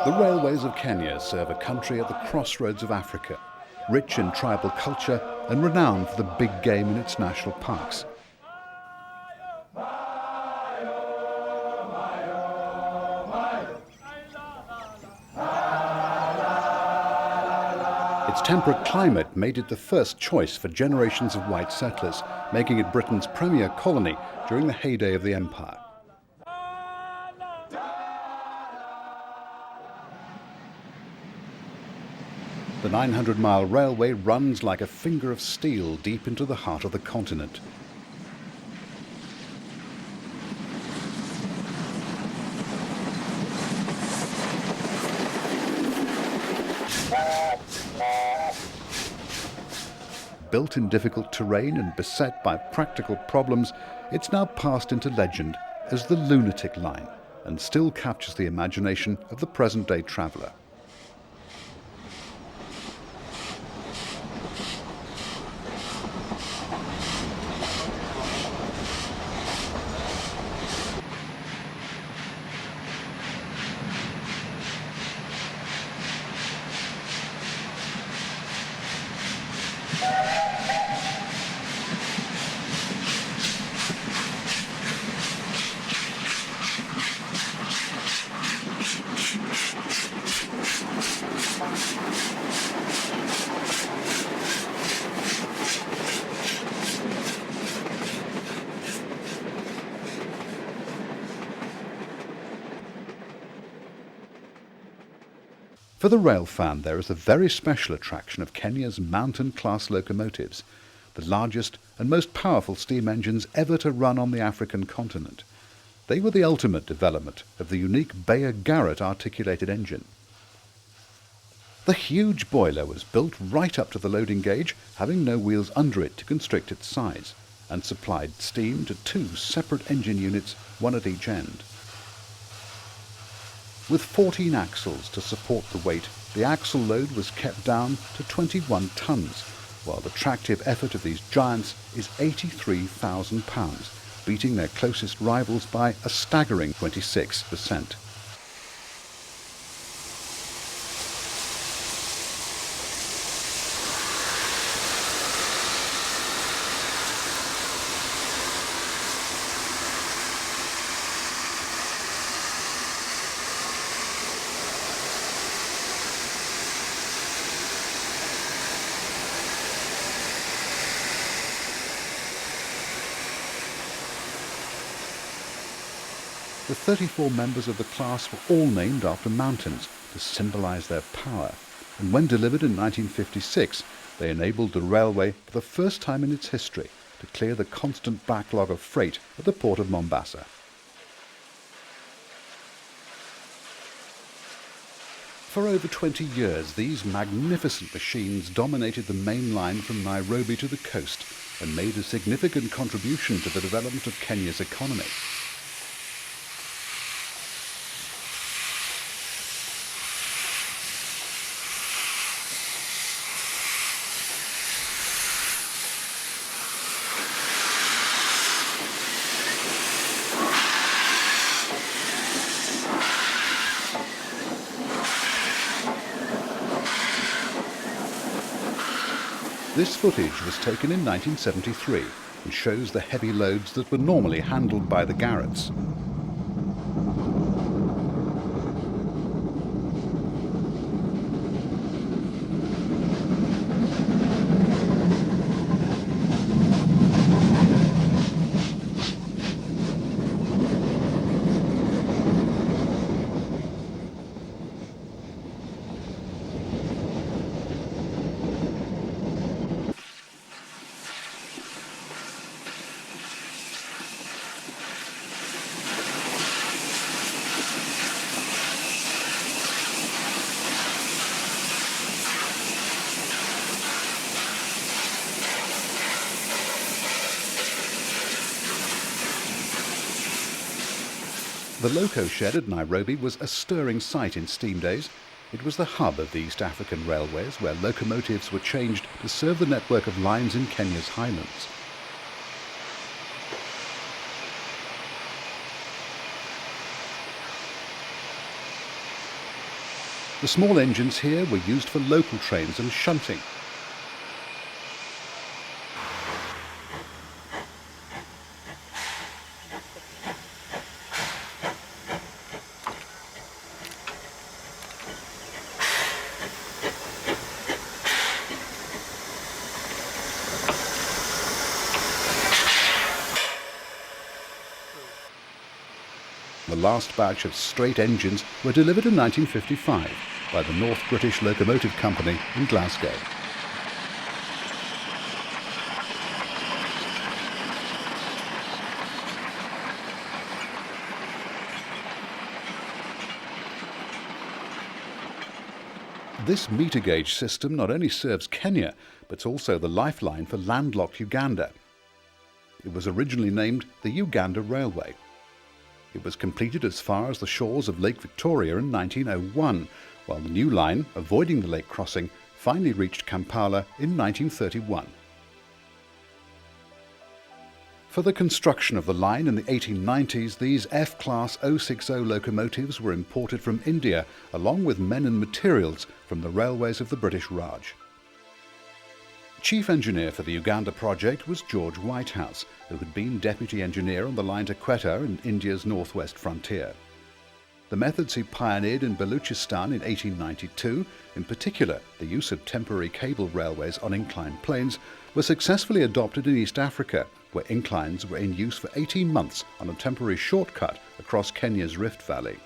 The railways of Kenya serve a country at the crossroads of Africa, rich in tribal culture and renowned for the big game in its national parks. Its temperate climate made it the first choice for generations of white settlers, making it Britain's premier colony during the heyday of the empire. The 900-mile railway runs like a finger of steel deep into the heart of the continent. Built in difficult terrain and beset by practical problems, it's now passed into legend as the lunatic line and still captures the imagination of the present-day traveller. For the rail fan, there is the very special attraction of Kenya's mountain-class locomotives, the largest and most powerful steam engines ever to run on the African continent. They were the ultimate development of the unique Beyer-Garratt articulated engine. The huge boiler was built right up to the loading gauge, having no wheels under it to constrict its size, and supplied steam to two separate engine units, one at each end. With 14 axles to support the weight, the axle load was kept down to 21 tons, while the tractive effort of these giants is 83,000 pounds, beating their closest rivals by a staggering 26%. The 34 members of the class were all named after mountains to symbolize their power, and when delivered in 1956, they enabled the railway for the first time in its history to clear the constant backlog of freight at the port of Mombasa. For over 20 years, these magnificent machines dominated the main line from Nairobi to the coast and made a significant contribution to the development of Kenya's economy. This footage was taken in 1973 and shows the heavy loads that were normally handled by the Garratts. The loco shed at Nairobi was a stirring sight in steam days. It was the hub of the East African railways, where locomotives were changed to serve the network of lines in Kenya's highlands. The small engines here were used for local trains and shunting. The last batch of straight engines were delivered in 1955 by the North British Locomotive Company in Glasgow. This meter gauge system not only serves Kenya, but also the lifeline for landlocked Uganda. It was originally named the Uganda Railway. It was completed as far as the shores of Lake Victoria in 1901, while the new line, avoiding the lake crossing, finally reached Kampala in 1931. For the construction of the line in the 1890s, these F-class 060 locomotives were imported from India, along with men and materials from the railways of the British Raj. Chief engineer for the Uganda project was George Whitehouse, who had been deputy engineer on the line to Quetta in India's northwest frontier. The methods he pioneered in Baluchistan in 1892, in particular the use of temporary cable railways on inclined planes, were successfully adopted in East Africa, where inclines were in use for 18 months on a temporary shortcut across Kenya's Rift Valley.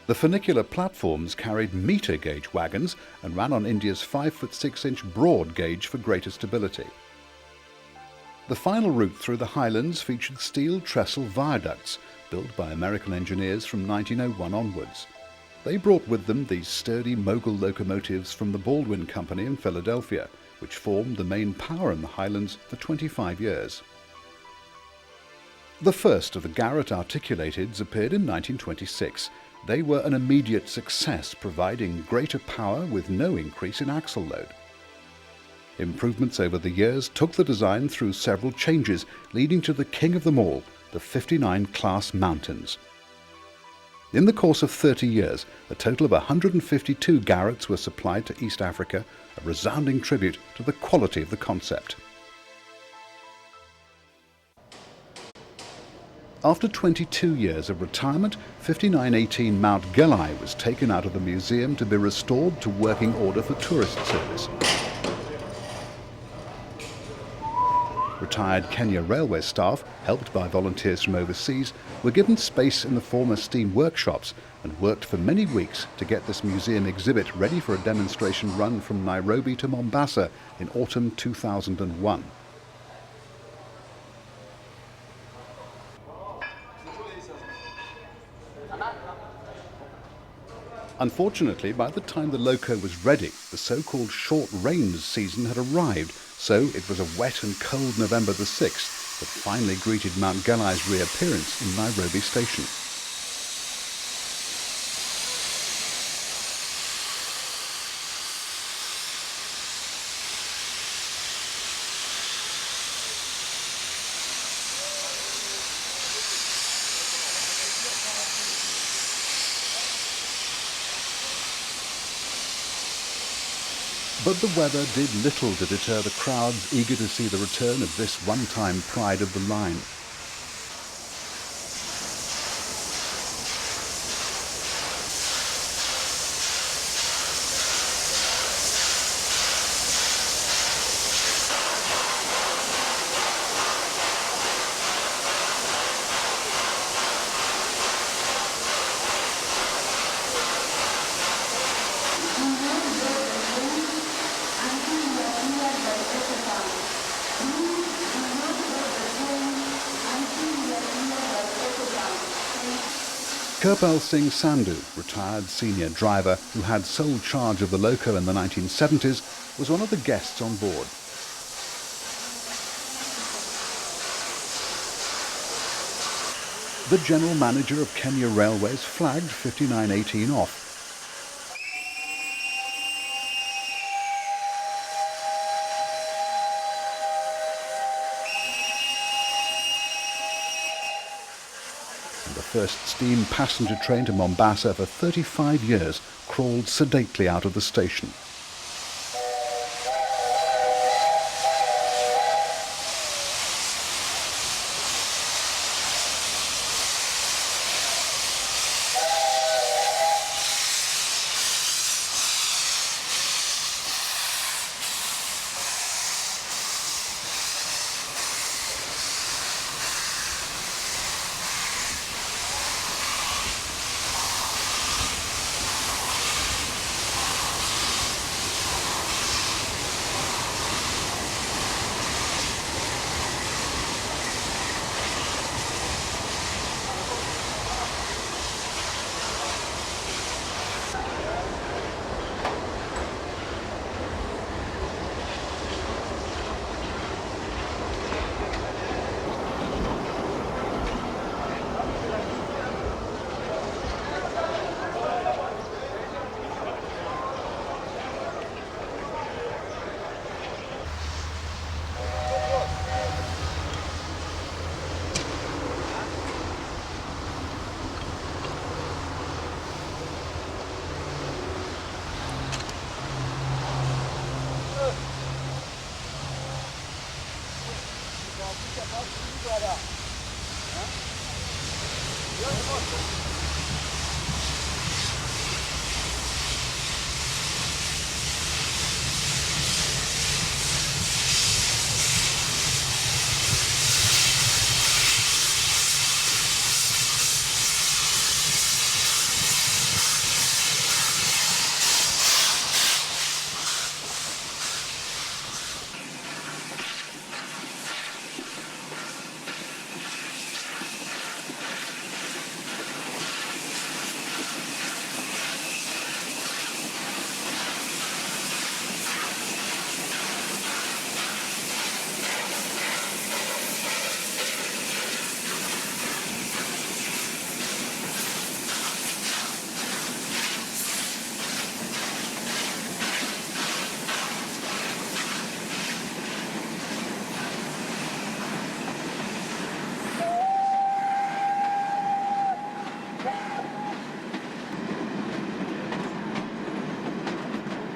The funicular platforms carried meter gauge wagons and ran on India's 5'6" broad gauge for greater stability. The final route through the highlands featured steel trestle viaducts built by American engineers from 1901 onwards. They brought with them these sturdy mogul locomotives from the Baldwin Company in Philadelphia, which formed the main power in the highlands for 25 years. The first of the Garratt articulateds appeared in 1926. They were an immediate success, providing greater power with no increase in axle load. Improvements over the years took the design through several changes, leading to the king of them all, the 59 class Mountains. In the course of 30 years, a total of 152 Garratts were supplied to East Africa, a resounding tribute to the quality of the concept. After 22 years of retirement, 5918 Mount Gelai was taken out of the museum to be restored to working order for tourist service. Retired Kenya Railway staff, helped by volunteers from overseas, were given space in the former steam workshops and worked for many weeks to get this museum exhibit ready for a demonstration run from Nairobi to Mombasa in autumn 2001. Unfortunately, by the time the loco was ready, the so-called short rains season had arrived, so it was a wet and cold November the 6th that finally greeted Mount Gelai's reappearance in Nairobi station. But the weather did little to deter the crowds eager to see the return of this one-time pride of the line. Kirpal Singh Sandhu, retired senior driver who had sole charge of the loco in the 1970s, was one of the guests on board. The general manager of Kenya Railways flagged 5918 off. first steam passenger train to Mombasa for 35 years crawled sedately out of the station.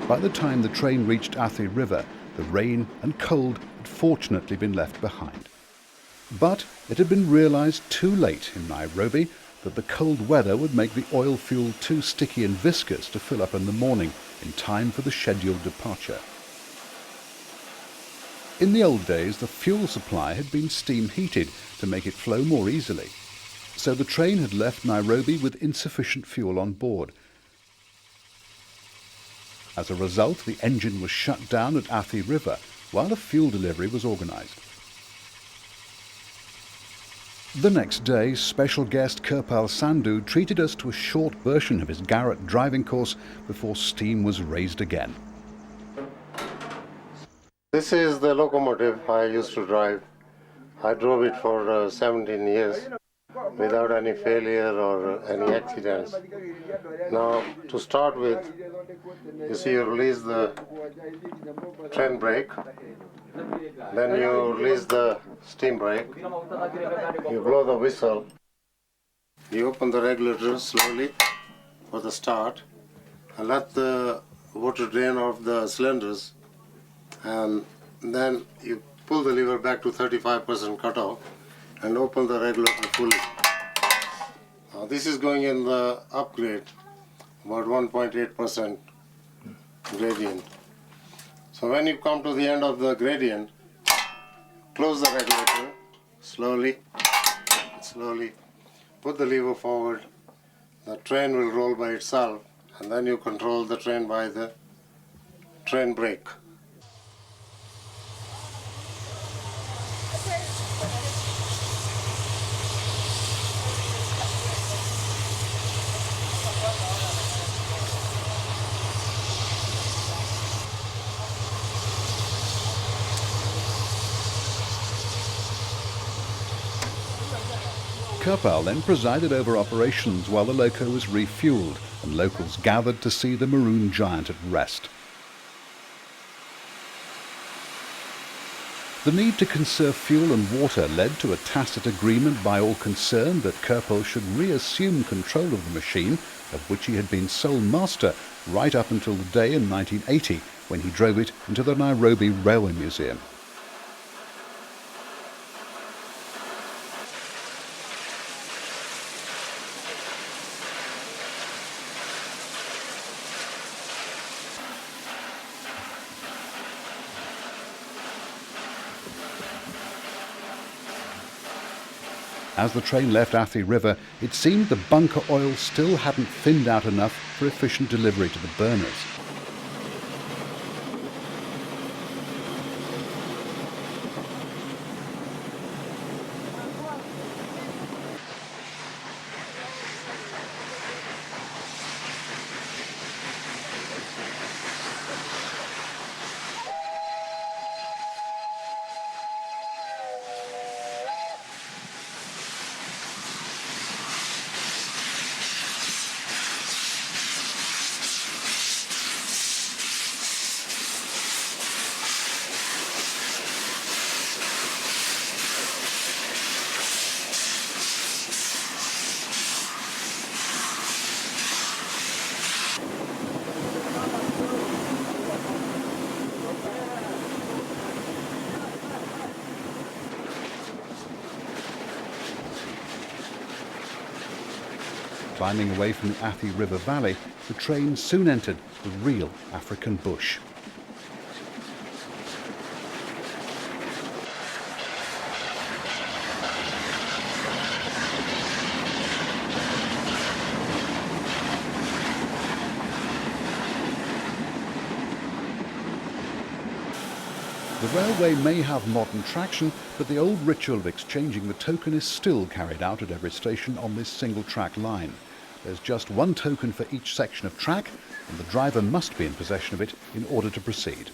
By the time the train reached Athi River, the rain and cold had fortunately been left behind. But it had been realised too late in Nairobi that the cold weather would make the oil fuel too sticky and viscous to fill up in the morning in time for the scheduled departure. In the old days, the fuel supply had been steam heated to make it flow more easily, so the train had left Nairobi with insufficient fuel on board. As a result, the engine was shut down at Athi River while the fuel delivery was organised. The next day, special guest Kirpal Singh treated us to a short version of his Beyer-Garratt driving course before steam was raised again. This is the locomotive I used to drive. I drove it for 17 years without any failure or any accidents. Now, to start with, you see, you release the train brake, then you release the steam brake, you blow the whistle, you open the regulator slowly for the start and let the water drain off the cylinders, and then you pull the lever back to 35% cutoff and open the regulator fully. Now this is going in the upgrade, about 1.8% gradient. So when you come to the end of the gradient, close the regulator slowly, put the lever forward, the train will roll by itself, and then you control the train by the train brake. Kirpal then presided over operations while the loco was refuelled and locals gathered to see the maroon giant at rest. The need to conserve fuel and water led to a tacit agreement by all concerned that Kirpal should reassume control of the machine, of which he had been sole master right up until the day in 1980 when he drove it into the Nairobi Railway Museum. As the train left Athi River, it seemed the bunker oil still hadn't thinned out enough for efficient delivery to the burners. Climbing away from the Athi River Valley, the train soon entered the real African bush. The railway may have modern traction, but the old ritual of exchanging the token is still carried out at every station on this single-track line. There's just one token for each section of track, and the driver must be in possession of it in order to proceed.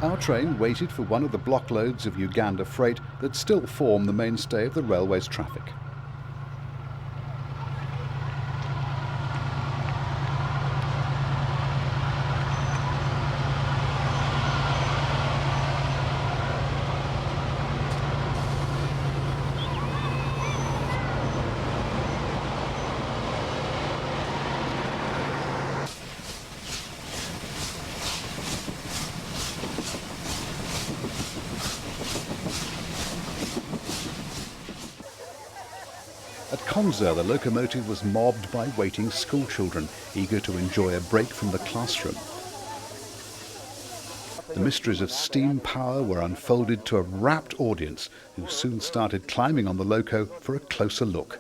Our train waited for one of the blockloads of Uganda freight that still form the mainstay of the railway's traffic. At Konza, the locomotive was mobbed by waiting schoolchildren, eager to enjoy a break from the classroom. The mysteries of steam power were unfolded to a rapt audience, who soon started climbing on the loco for a closer look.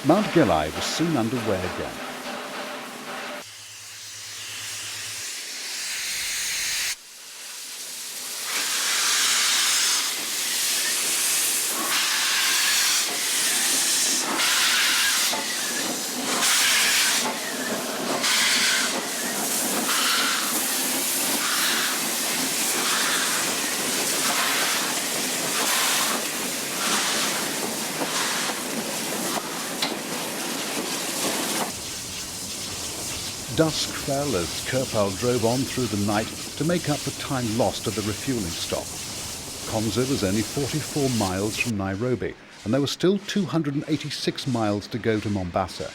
Mount Gelai was soon underway again. Dusk fell as Kirpal drove on through the night to make up the time lost at the refueling stop. Konza was only 44 miles from Nairobi, and there were still 286 miles to go to Mombasa.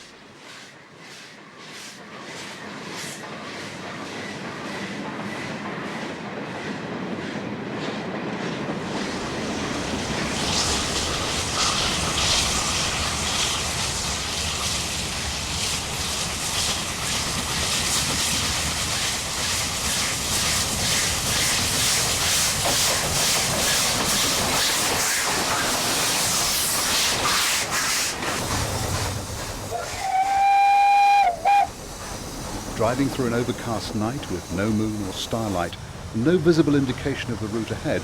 Driving through an overcast night with no moon or starlight and no visible indication of the route ahead,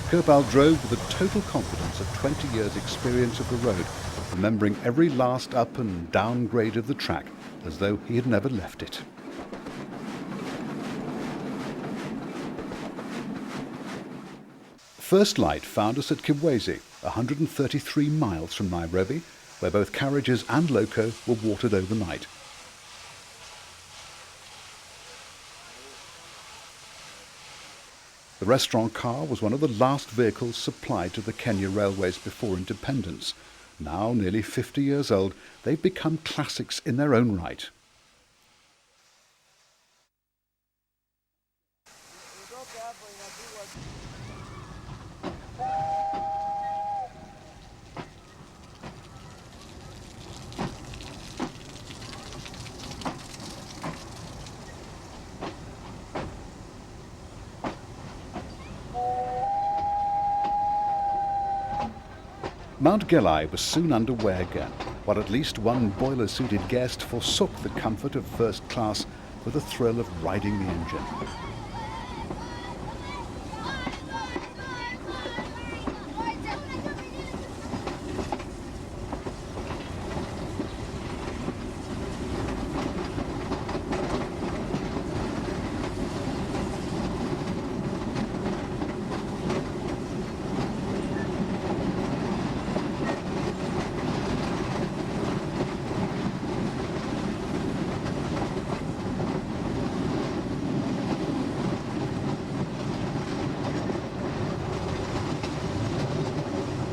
Kirpal drove with the total confidence of 20 years' experience of the road, remembering every last up and down grade of the track as though he had never left it. First light found us at Kibwezi, 133 miles from Nairobi, where both carriages and loco were watered overnight. The restaurant car was one of the last vehicles supplied to the Kenya Railways before independence. Now, nearly 50 years old, they've become classics in their own right. Mount Gelai was soon underway again, while at least one boiler-suited guest forsook the comfort of first class for the thrill of riding the engine.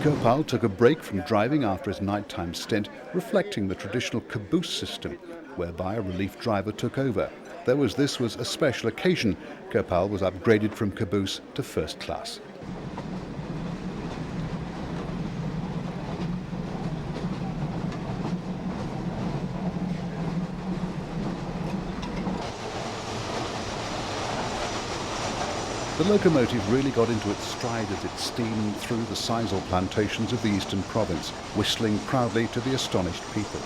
Kirpal took a break from driving after his nighttime stint, reflecting the traditional caboose system, whereby a relief driver took over. Though as this was a special occasion, Kirpal was upgraded from caboose to first class. The locomotive really got into its stride as it steamed through the sisal plantations of the eastern province, whistling proudly to the astonished people.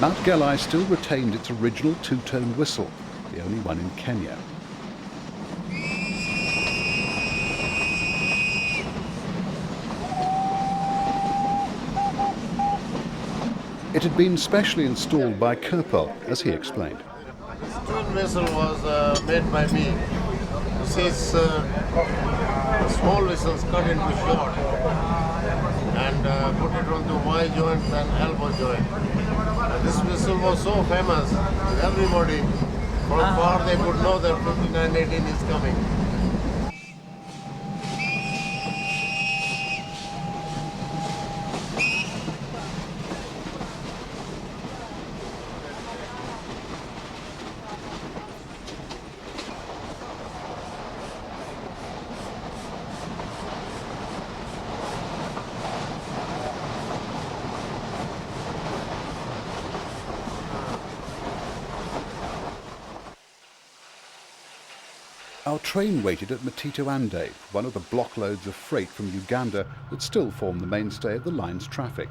Mount Gelai still retained its original two-tone whistle, the only one in Kenya. It had been specially installed by Kirpal, as he explained. This twin whistle was made by me. Since small whistles cut into short and put it on the Y joint and elbow joint. This whistle was so famous that everybody from far they could know that 5918 is coming. Our train waited at Matito Ande, one of the blockloads of freight from Uganda that still form the mainstay of the line's traffic.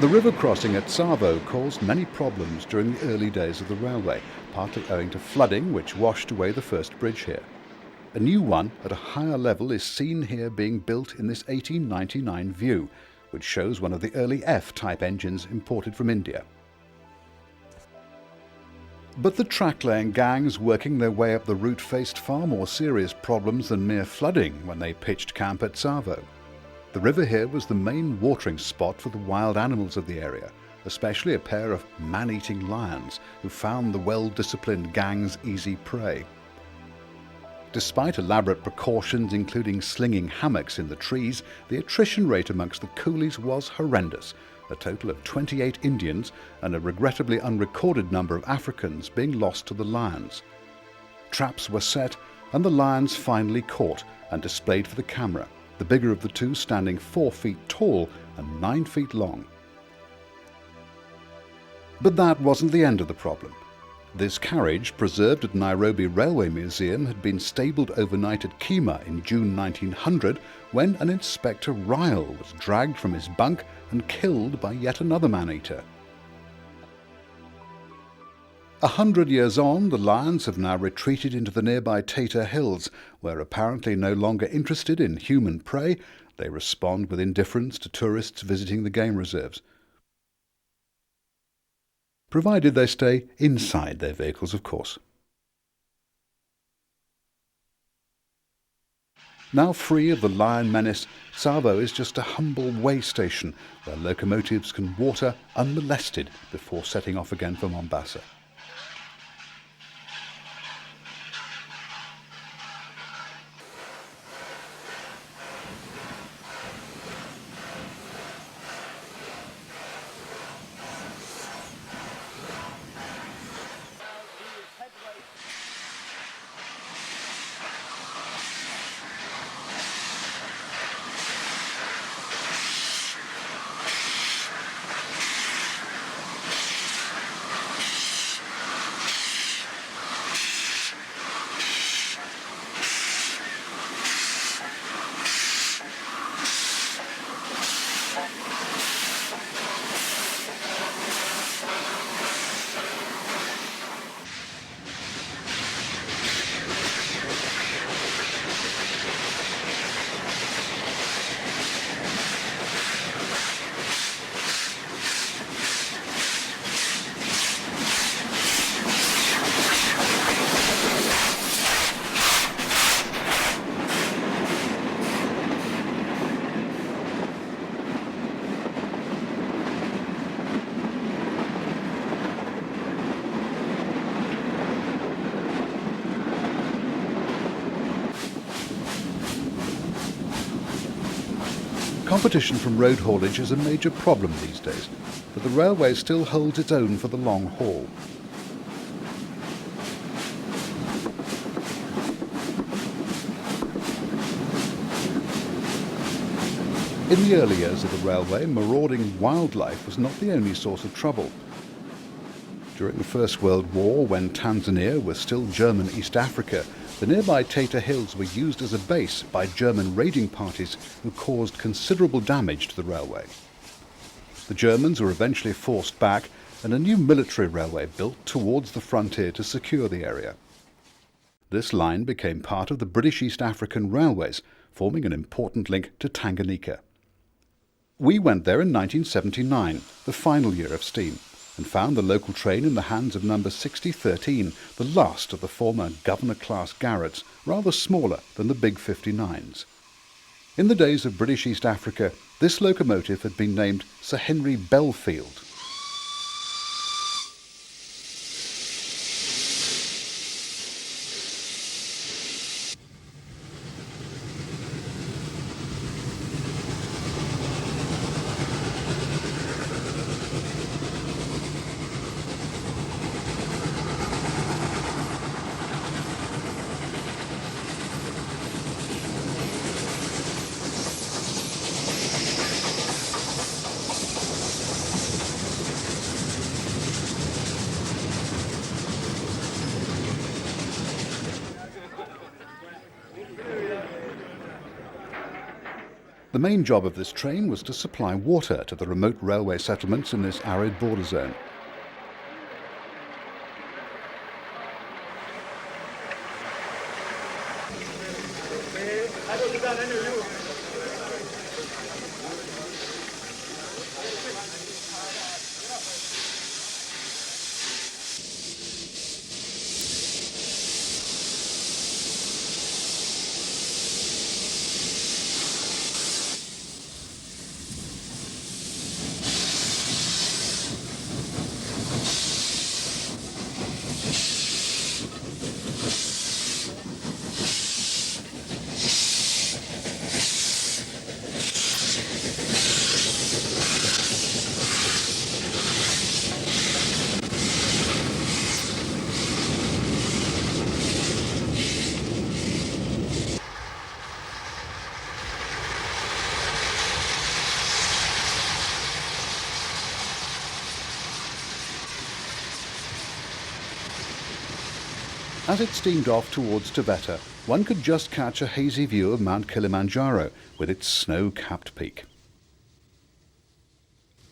The river crossing at Tsavo caused many problems during the early days of the railway, partly owing to flooding which washed away the first bridge here. A new one at a higher level is seen here being built in this 1899 view, which shows one of the early F-type engines imported from India. But the track-laying gangs working their way up the route faced far more serious problems than mere flooding when they pitched camp at Tsavo. The river here was the main watering spot for the wild animals of the area, especially a pair of man-eating lions who found the well-disciplined gangs easy prey. Despite elaborate precautions including slinging hammocks in the trees, the attrition rate amongst the coolies was horrendous, a total of 28 Indians and a regrettably unrecorded number of Africans being lost to the lions. Traps were set and the lions finally caught and displayed for the camera, the bigger of the two standing 4 feet tall and 9 feet long. But that wasn't the end of the problem. This carriage, preserved at Nairobi Railway Museum, had been stabled overnight at Kima in June 1900 when an Inspector Ryle was dragged from his bunk and killed by yet another man-eater. 100 years on, the lions have now retreated into the nearby Taita Hills, where apparently no longer interested in human prey, they respond with indifference to tourists visiting the game reserves. Provided they stay inside their vehicles, of course. Now free of the lion menace, Tsavo is just a humble way station where locomotives can water unmolested before setting off again for Mombasa. Competition from road haulage is a major problem these days, but the railway still holds its own for the long haul. In the early years of the railway, marauding wildlife was not the only source of trouble. During the First World War, when Tanzania was still German East Africa, the nearby Taita Hills were used as a base by German raiding parties who caused considerable damage to the railway. The Germans were eventually forced back and a new military railway built towards the frontier to secure the area. This line became part of the British East African Railways, forming an important link to Tanganyika. We went there in 1979, the final year of steam, and found the local train in the hands of number 6013, the last of the former governor-class Garratts, rather smaller than the big 59s. In the days of British East Africa, this locomotive had been named Sir Henry Belfield. The main job of this train was to supply water to the remote railway settlements in this arid border zone. As it steamed off towards Taveta, one could just catch a hazy view of Mount Kilimanjaro with its snow-capped peak.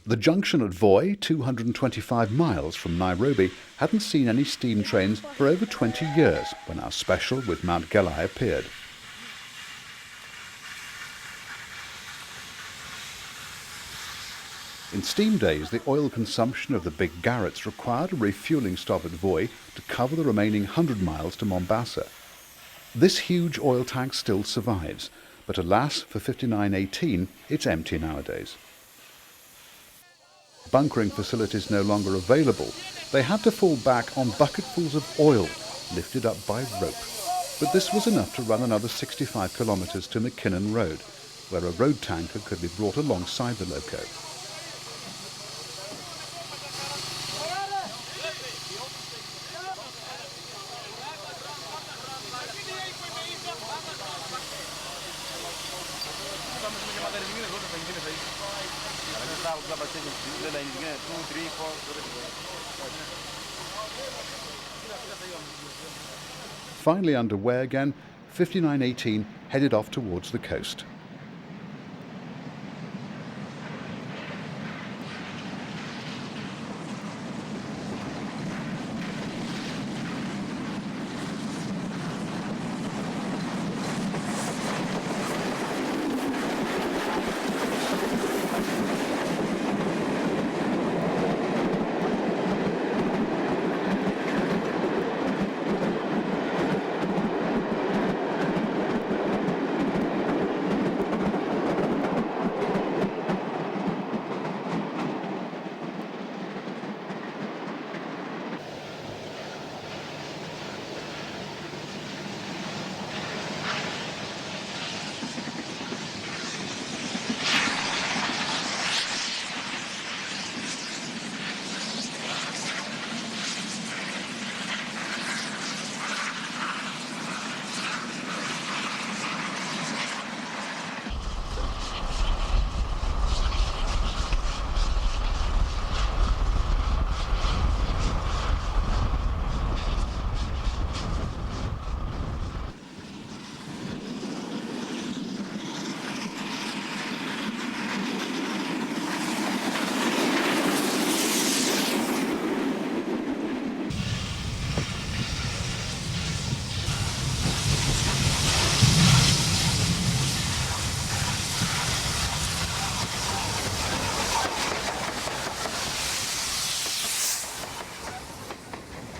The junction at Voi, 225 miles from Nairobi, hadn't seen any steam trains for over 20 years when our special with Mount Gelai appeared. In steam days, the oil consumption of the big Garratts required a refueling stop at Voi to cover the remaining 100 miles to Mombasa. This huge oil tank still survives, but alas for 5918, it's empty nowadays. Bunkering facilities no longer available, they had to fall back on bucketfuls of oil lifted up by rope. But this was enough to run another 65 kilometres to McKinnon Road, where a road tanker could be brought alongside the loco. Finally underway again, 5918 headed off towards the coast.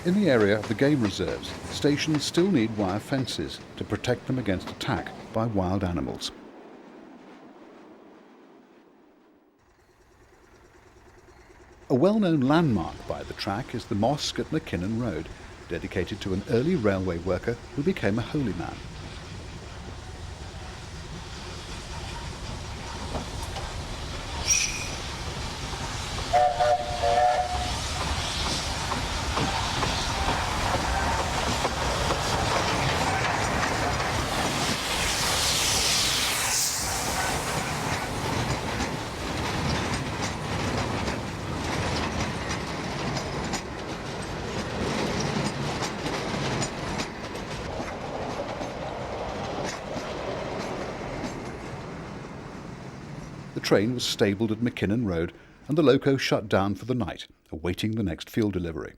In the area of the game reserves, stations still need wire fences to protect them against attack by wild animals. A well-known landmark by the track is the mosque at McKinnon Road, dedicated to an early railway worker who became a holy man. The train was stabled at McKinnon Road and the loco shut down for the night, awaiting the next fuel delivery.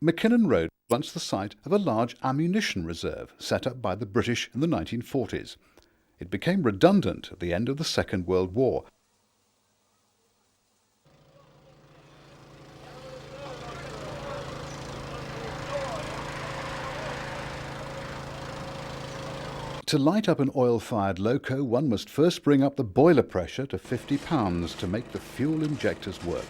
McKinnon Road was once the site of a large ammunition reserve set up by the British in the 1940s. It became redundant at the end of the Second World War. To light up an oil-fired loco, one must first bring up the boiler pressure to 50 pounds to make the fuel injectors work.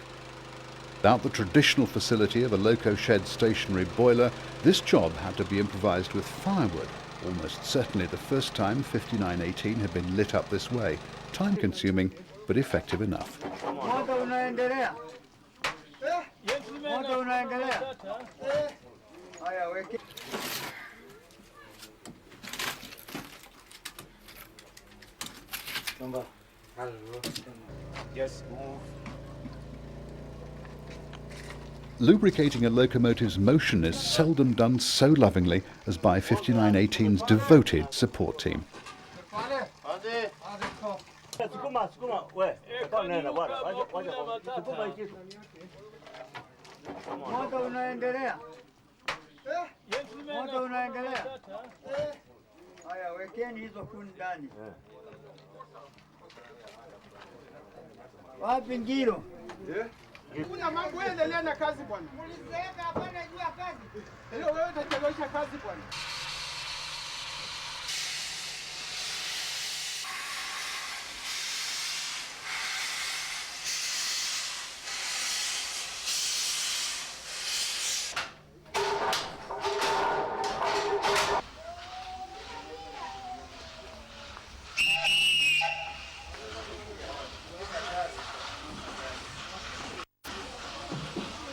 Without the traditional facility of a loco shed stationary boiler, this job had to be improvised with firewood, almost certainly the first time 5918 had been lit up this way. Time-consuming, but effective enough. Just move. Lubricating a locomotive's motion is seldom done so lovingly as by 5918's devoted support team. Kuna mambo endelea na kazi bwana. Ulizeeka hapana juu ya kazi. Leo wewe utachelewesha kazi bwana.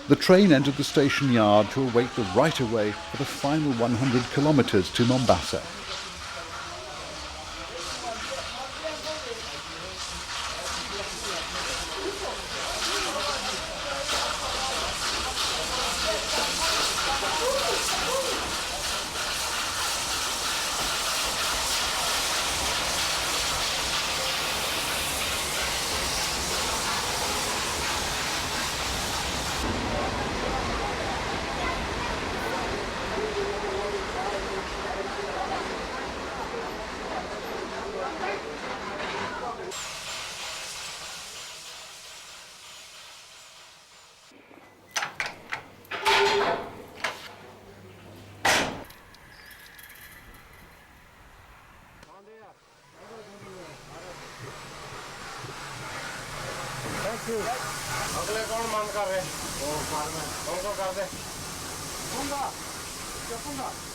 The train entered the station yard to await the right-of-way for the final 100 kilometres to Mombasa.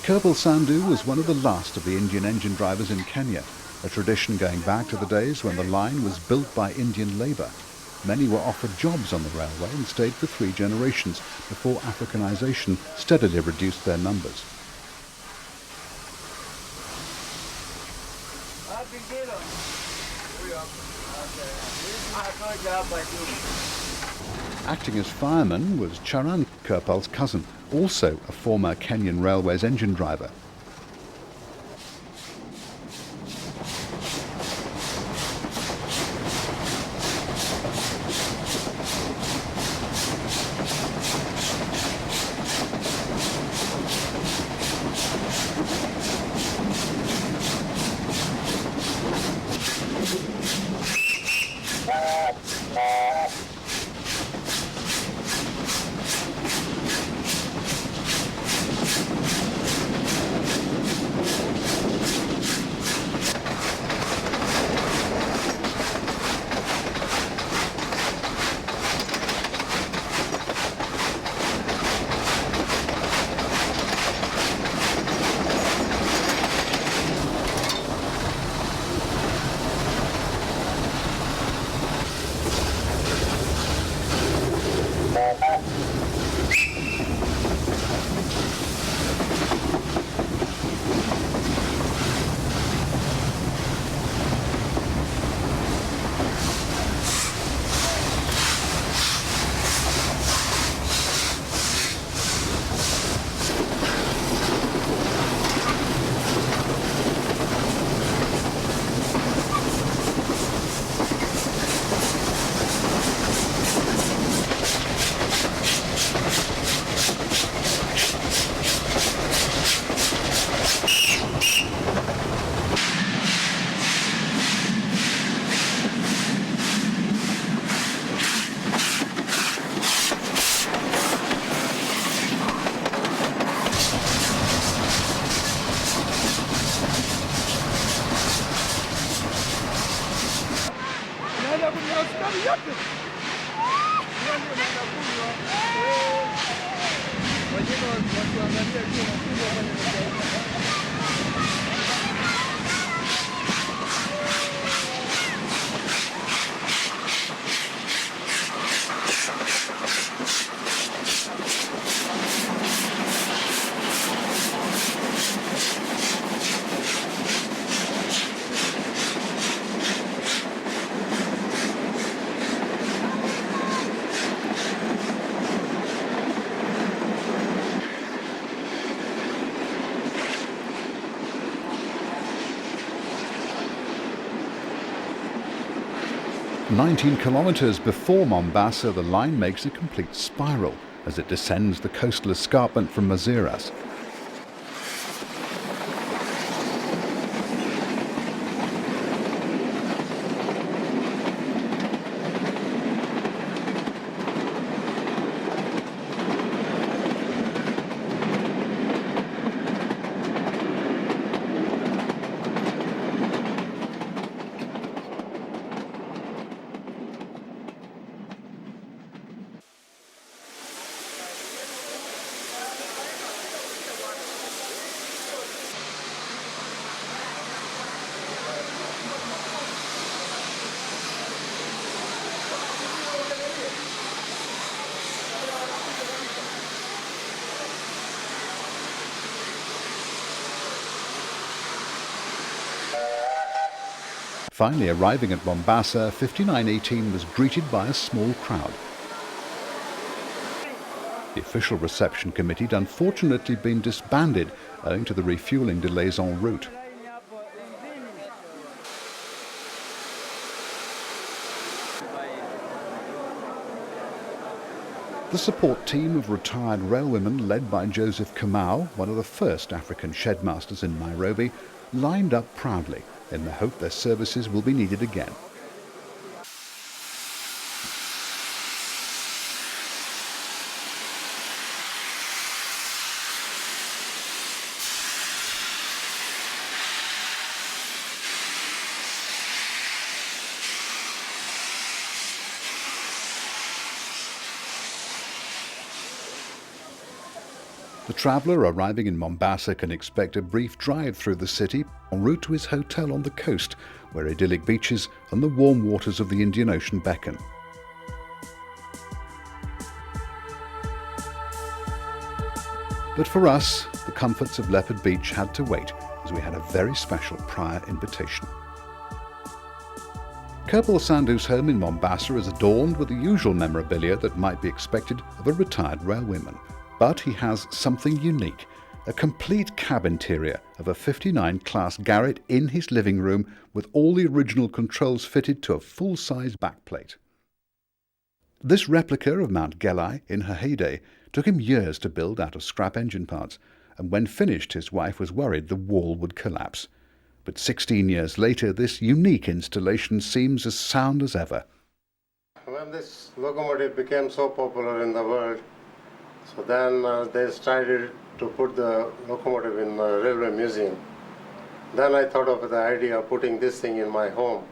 Kirpal Singh was one of the last of the Indian engine drivers in Kenya, a tradition going back to the days when the line was built by Indian labour. Many were offered jobs on the railway and stayed for 3 generations before Africanisation steadily reduced their numbers. Acting as fireman was Charan, Kirpal's cousin, also a former Kenyan Railways engine driver. "19 kilometres before Mombasa, the line makes a complete spiral as it descends the coastal escarpment from Maziras. Finally arriving at Mombasa, 5918 was greeted by a small crowd. The official reception committee had unfortunately been disbanded owing to the refueling delays en route. The support team of retired railwomen led by Joseph Kamau, one of the first African shedmasters in Nairobi, lined up proudly in the hope their services will be needed again. The traveller arriving in Mombasa can expect a brief drive through the city en route to his hotel on the coast, where idyllic beaches and the warm waters of the Indian Ocean beckon. But for us, the comforts of Leopard Beach had to wait, as we had a very special prior invitation. Kirpal Sandhu's home in Mombasa is adorned with the usual memorabilia that might be expected of a retired railwayman. But he has something unique, a complete cab interior of a 59 class Garratt in his living room with all the original controls fitted to a full-size backplate. This replica of Mount Gelai in her heyday took him years to build out of scrap engine parts, and when finished his wife was worried the wall would collapse. But 16 years later this unique installation seems as sound as ever. When this locomotive became so popular in the world, so then they started to put the locomotive in the railway museum. Then I thought of the idea of putting this thing in my home.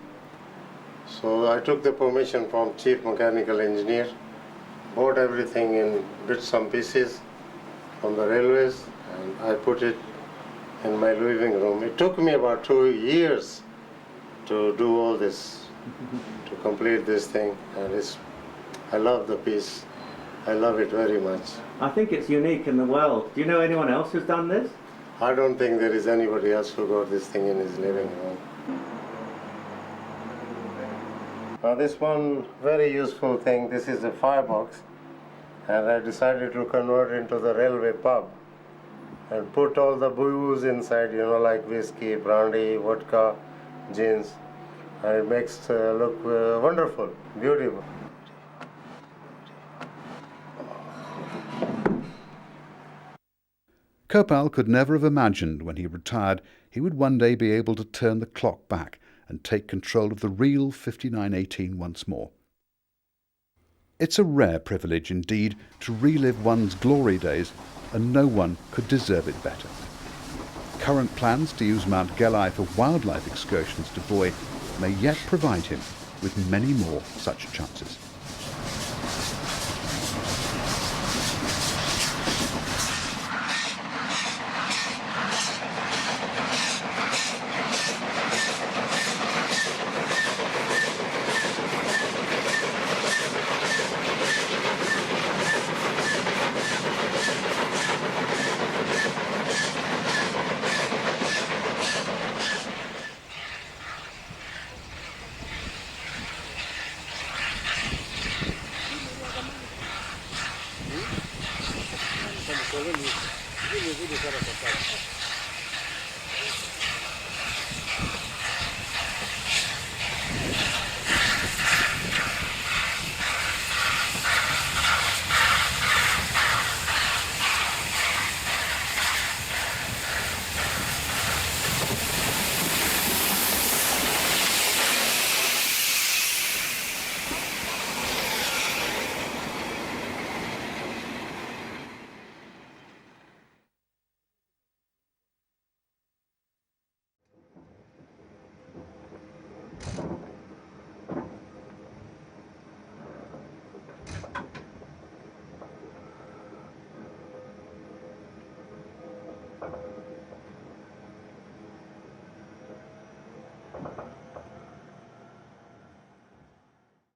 So I took the permission from chief mechanical engineer, bought everything in bits and pieces from the railways, and I put it in my living room. It took me about 2 years to do all this, to complete this thing, and I love the piece. I love it very much. I think it's unique in the world. Do you know anyone else who's done this? I don't think there is anybody else who got this thing in his living room. Now this one very useful thing, this is a firebox, and I decided to convert it into the railway pub and put all the booze inside, like whiskey, brandy, vodka, gins, and it makes look wonderful, beautiful. Kirpal could never have imagined when he retired he would one day be able to turn the clock back and take control of the real 5918 once more. It's a rare privilege indeed to relive one's glory days, and no one could deserve it better. Current plans to use Mount Gelai for wildlife excursions to Voi may yet provide him with many more such chances.